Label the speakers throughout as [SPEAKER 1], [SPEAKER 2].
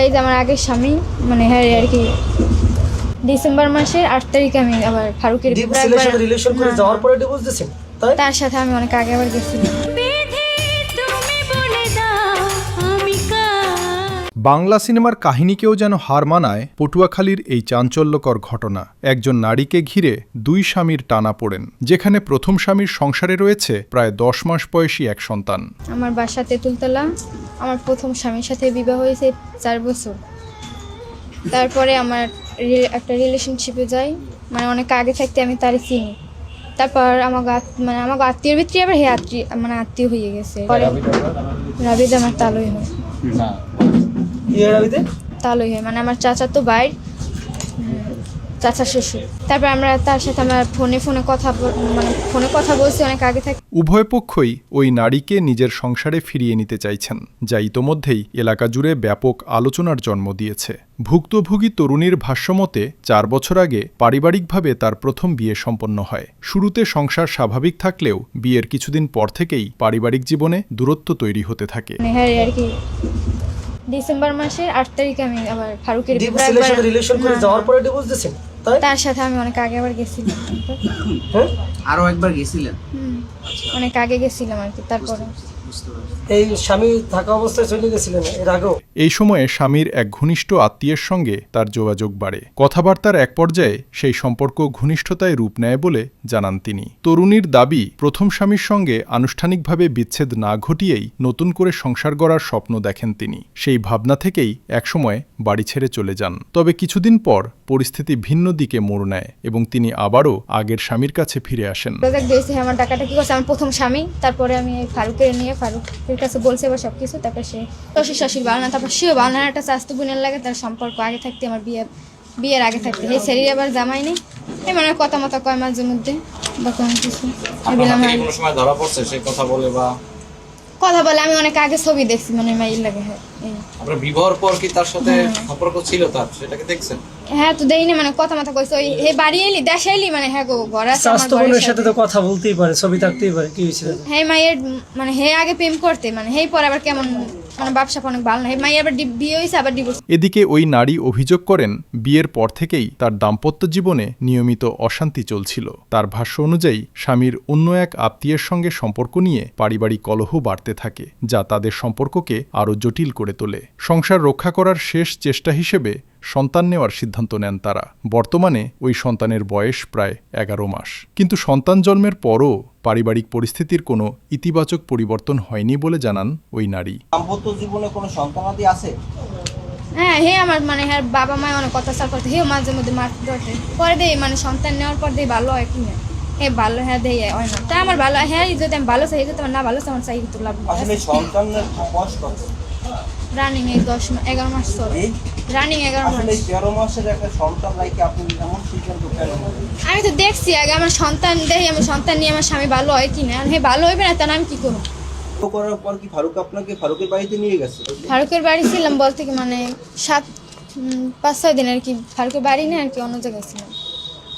[SPEAKER 1] এই যে আমার আগের স্বামী মানে হ্যাঁ আর কি ডিসেম্বর মাসের 8 তারিখে আমি আবার ফারুকের
[SPEAKER 2] ছেলের সাথে রিলেশন করে যাওয়ার পরে ডিভোর্স দিয়েছেন, তাই?
[SPEAKER 1] তার সাথে আমি অনেক আগে আবার গেছিলাম।
[SPEAKER 3] বাংলা সিনেমার কাহিনীকেও যেন হার মানায় পটুয়াখালীর এই চাঞ্চল্যকর ঘটনা। একজন নারীকে ঘিরে দুই স্বামীর টানাপোড়েন, যেখানে প্রথম স্বামীর সংসারে রয়েছে প্রায় 10 মাস বয়সী এক সন্তান।
[SPEAKER 1] আমার বাসা তেঁতুলতলা। আমার প্রথম স্বামীর সাথে বিবাহ হয়েছে 4 বছর। তারপরে আমার একটা রিলেশনশিপে যাই, মানে অনেক আগে থাকতে আমি তারে চিনি। তারপর আমাকে আত্মীয়ের ভিতরে আবার আত্মীয় হয়ে গেছে। রাবিদ আমার তালই হয়, তালই হয় মানে আমার চাচা তো ভাই, চাচা শ্বশুর। তারপর আমরা তার সাথে আমার ফোনে কথা বলছি অনেক আগে থেকে।
[SPEAKER 3] উভয় পক্ষই ওই নারীকে নিজের সংসারে ফিরিয়ে নিতে চাইছেন, যা ইতোমধ্যেই এলাকা জুড়ে ব্যাপক আলোচনার জন্ম দিয়েছে। ভুক্তভোগী তরুণীর ভাষ্যমতে 4 বছর আগে পারিবারিকভাবে তার প্রথম বিয়ে সম্পন্ন হয়। শুরুতে সংসার স্বাভাবিক থাকলেও বিয়ের কিছুদিন পর থেকেই পারিবারিক জীবনে দূরত্ব তৈরি হতে থাকে।
[SPEAKER 1] হ্যাঁ আর কি ডিসেম্বর মাসের 8 তারিখে আমি আবার ফারুকের
[SPEAKER 2] ছেলের সাথে রিলেশন করে যাওয়ার পরে ডিভোর্স দিয়েছেন, তাই?
[SPEAKER 1] তার সাথে আমি অনেক আগে আবার গেছিলাম।
[SPEAKER 4] আরো একবার গেছিলেন?
[SPEAKER 1] অনেক আগে গেছিলাম আর কি। তারপরে
[SPEAKER 2] এই স্বামী থাকা অবস্থায় চলে গেছিলেন এর আগেও?
[SPEAKER 3] এই সময়ে স্বামীর এক ঘনিষ্ঠ আত্মীয়ের সঙ্গে তার যোগাযোগ বাড়ে। কথাবার্তার এক পর্যায়ে সেই সম্পর্ক ঘনিষ্ঠতায় রূপ নেয় বলে জানান তিনি। তরুণীর দাবি, প্রথম স্বামীর সঙ্গে আনুষ্ঠানিকভাবে বিচ্ছেদ না ঘটিয়েই নতুন করে সংসার গড়ার স্বপ্ন দেখেন তিনি। সেই ভাবনা থেকেই একসময় বাড়ি ছেড়ে চলে যান। তবে কিছুদিন পর পরিস্থিতি ভিন্ন দিকে মোড় নেয় এবং তিনি আবারও আগের স্বামীর কাছে ফিরে আসেন।
[SPEAKER 1] আমার টাকাটা কি করছে আমার প্রথম স্বামী। তারপরে আমি ফারুকের নিয়ে ফারুকের কাছে বলছে এবার সবকিছু। তারপর সে শ্বশুর শাশুড়ি বানানা, তারপর সেও বানানা একটা স্বাস্থ্য বোনের লাগে। তার সম্পর্ক আগে থাকতে আমার বিয়ের আগে থাকতে এই শরীরে আবার জামাই নেই। এই মানে কথা মতো কয় মাঝে মধ্যে বা কোনো কিছু
[SPEAKER 4] ধরা পড়ছে সে কথা বলে বা
[SPEAKER 1] কথা বলে। আমি অনেক আগে ছবি দেখছি মানে মাইল লাগে। হ্যাঁ
[SPEAKER 4] আপনার বিবাহের পর কি তার সাথে সম্পর্ক ছিল তার, সেটাকে দেখছেন?
[SPEAKER 1] হ্যাঁ তো দেই না মানে কথা মাথা কইছে ওই হে বাড়ি এলি দেশে এলি মানে হ্যাঁ গো ঘর আছে আমার
[SPEAKER 2] স্বাস্থ্যবোনের সাথে তো কথা বলতেই পারে, ছবি থাকতেই পারে, কি হয়েছিল?
[SPEAKER 1] হ্যাঁ মায়ের মানে হে আগে প্রেম করতে মানে হেই পরে আবার কেমন মানে ব্যবসা অনেক ভালো না। হে মায়ের আবার বিয়ে হয়েছে আবার ডিভোর্স।
[SPEAKER 3] এদিকে ওই নারী অভিযোগ করেন, বিয়ের পর থেকেই তার দাম্পত্য জীবনে নিয়মিত অশান্তি চলছিল। তার ভাষ্য অনুযায়ী স্বামীর অন্য এক আত্মীয়ের সঙ্গে সম্পর্ক নিয়ে পারিবারিক কলহ বাড়তে থাকে, যা তাদের সম্পর্ককে আরও জটিল করে তোলে। সংসার রক্ষা করার শেষ চেষ্টা হিসেবে সন্তান নেওয়ার সিদ্ধান্ত নেন তারা। বর্তমানে ওই সন্তানের বয়স প্রায় 11 মাস। কিন্তু সন্তান জন্মের পরও পারিবারিক পরিস্থিতির কোনো ইতিবাচক পরিবর্তন হয়নি বলে জানান ওই নারী।
[SPEAKER 4] দাম্পত্য জীবনে কোনো সন্তানাদি আছে?
[SPEAKER 1] হ্যাঁ হে আমার মানে হ্যাঁ বাবা মা অনেক অত্যাচার করতে, হেও মাঝে মধ্যে মারতে ধরতে পরে দেয় মানে সন্তান নেওয়ার পর দেয় ভালো হয় কিনা হ্যাঁ ভালো হ্যাঁ দেয় হয় না। তা আমার ভালো হ্যাঁ যদি আমি ভালো চাই যদি আমার না ভালো চাই আমার চাই তো লাভ।
[SPEAKER 4] আসলে সন্তানের বয়স কত?
[SPEAKER 1] রানিং এই 11 মাস চলে। রানিং 11 মাস।
[SPEAKER 4] আসলে 13 মাসের একটা সন্তান লাইকে আপনি এমন সিদ্ধান্ত কেন?
[SPEAKER 1] আমি তো দেখছি আগে আমার সন্তান দেখি আমার সন্তান নিয়ে আমার স্বামী ভালো হয় কিনা। হ্যাঁ ভালো হইবে না তাহলে আমি কি করব?
[SPEAKER 4] করার পর কি ফারুক আপনাকে ফারুকের বাড়িতে নিয়ে গেছে?
[SPEAKER 1] ফারুকের বাড়ি ছিলাম বলতে কি মানে 5-6 দিন আর কি। ফারুকের বাড়ি না আর কি অন্য জায়গায় ছিলাম।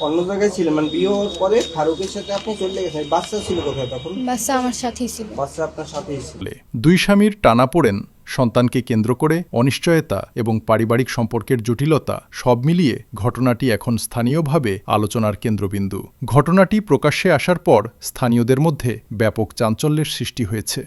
[SPEAKER 4] অন্য জায়গায় ছিলেন মানে বিয়ে হওয়ার পরে ফারুকের সাথে আপনি চলে গেছেন। বাচ্চা ছিল কোথায় তখন?
[SPEAKER 1] বাচ্চা আমার সাথেই ছিল।
[SPEAKER 4] বাচ্চা আপনার সাথেই ছিল।
[SPEAKER 3] দুই স্বামীর টানাপোড়েন, সন্তানকে কেন্দ্র করে অনিশ্চয়তা এবং পারিবারিক সম্পর্কের জটিলতা সব মিলিয়ে ঘটনাটি এখন স্থানীয়ভাবে আলোচনার কেন্দ্রবিন্দু। ঘটনাটি প্রকাশ্যে আসার পর স্থানীয়দের মধ্যে ব্যাপক চাঞ্চল্যের সৃষ্টি হয়েছে।